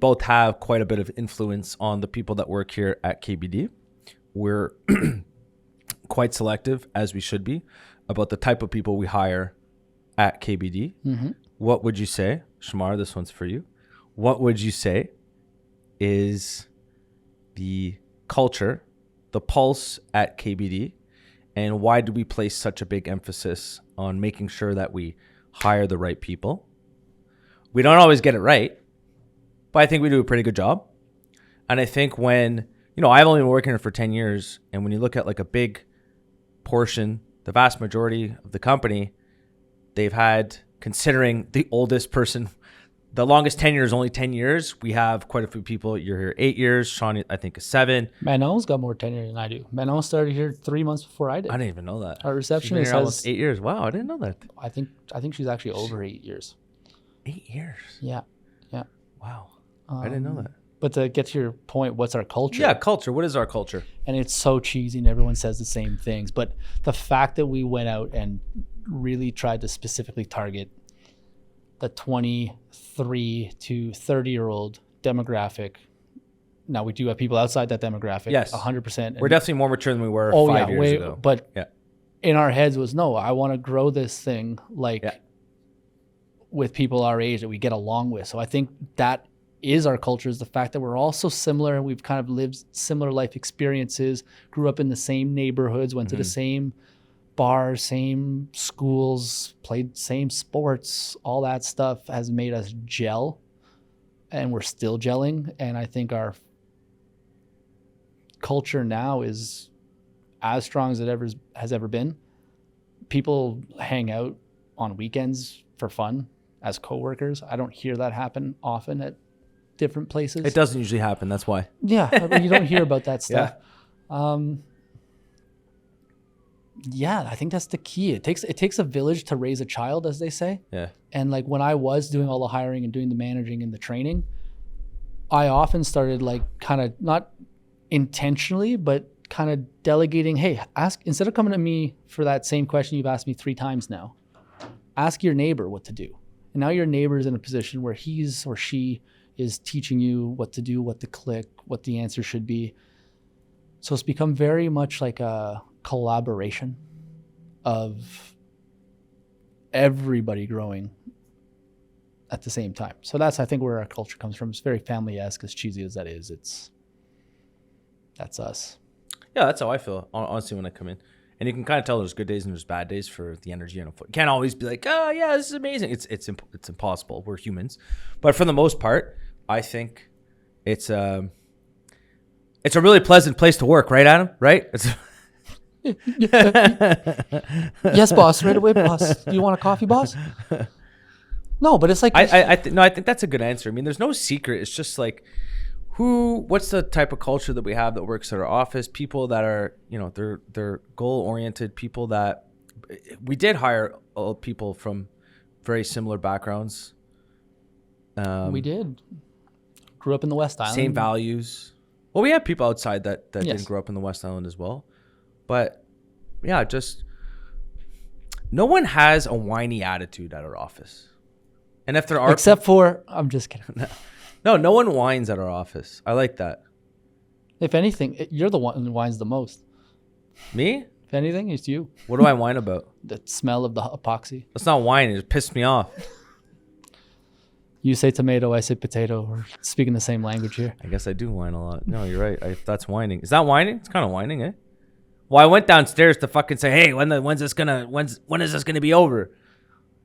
both have quite a bit of influence on the people that work here at KBD. We're quite selective, as we should be, about the type of people we hire at KBD. Mm-hmm. What would you say, Shamar, this one's for you. What would you say is the culture, the pulse at KBD, and why do we place such a big emphasis on making sure that we hire the right people? We don't always get it right, but I think we do a pretty good job. And I think when, I've only been working here for 10 years, and when you look at like a big portion, the vast majority of the company, they've had, considering the oldest person, the longest tenure is only 10 years. We have quite a few people. You're here 8 years. Sean, I think, is 7. Manon's got more tenure than I do. Manon started here 3 months before I did. I didn't even know that. Our receptionist has almost 8 years. Wow, I didn't know that. I think she's actually over 8 years. 8 years? Yeah. Wow. I didn't know that. But to get to your point, what's our culture? Yeah, culture. What is our culture? And it's so cheesy and everyone says the same things. But the fact that we went out and really tried to specifically target the 23 to 30-year-old demographic. Now, we do have people outside that demographic. Yes. 100%. We're definitely more mature than we were 5 years ago. But in our heads was, no, I want to grow this thing with people our age that we get along with. So I think that is our culture, is the fact that we're all so similar and we've kind of lived similar life experiences, grew up in the same neighborhoods, went to the same bars, same schools, played same sports. All that stuff has made us gel, and we're still gelling. And I think our culture now is as strong as it has ever been. People hang out on weekends for fun as coworkers. I don't hear that happen often at different places. It doesn't usually happen. That's why. Yeah, you don't hear about that stuff. I think that's the key. It takes a village to raise a child, as they say. Yeah. And like when I was doing all the hiring and doing the managing and the training, I often started like kind of not intentionally, but kind of delegating, hey, instead of coming to me for that same question you've asked me 3 times now, ask your neighbor what to do. And now your neighbor's in a position where he's or she is teaching you what to do, what to click, what the answer should be. So it's become very much like a collaboration of everybody growing at the same time. So that's, I think, where our culture comes from. It's very family-esque, as cheesy as that is. That's us. Yeah, that's how I feel, honestly, when I come in. And you can kind of tell there's good days and there's bad days for the energy. You can't always be like, oh, yeah, this is amazing. It's impossible. We're humans. But for the most part, I think it's a really pleasant place to work, right, Adam? Right? Yes, boss. Right away, boss. Do you want a coffee, boss? No, but it's like... I think that's a good answer. I mean, there's no secret. It's just like... what's the type of culture that we have that works at our office? People that are, they're goal-oriented, people that we did hire people from very similar backgrounds. We did. Grew up in the West Island. Same values. Well, we have people outside that didn't grow up in the West Island as well. But yeah, just no one has a whiny attitude at our office. And if there are... Except for... I'm just kidding. No one whines at our office. I like that. If anything, you're the one who whines the most. Me? If anything, it's you. What do I whine about? The smell of the epoxy. That's not whining. It pissed me off. You say tomato, I say potato. We're speaking the same language here. I guess I do whine a lot. No, you're right. That's whining. Is that whining? It's kind of whining, eh? Well, I went downstairs to fucking say, hey, when is this gonna be over?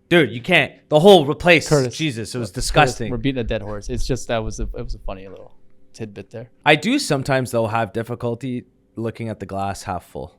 Dude, you can't. The whole place. Curtis, Jesus, it was disgusting. Curtis, we're beating a dead horse. It's just it was a funny little tidbit there. I do sometimes though have difficulty looking at the glass half full.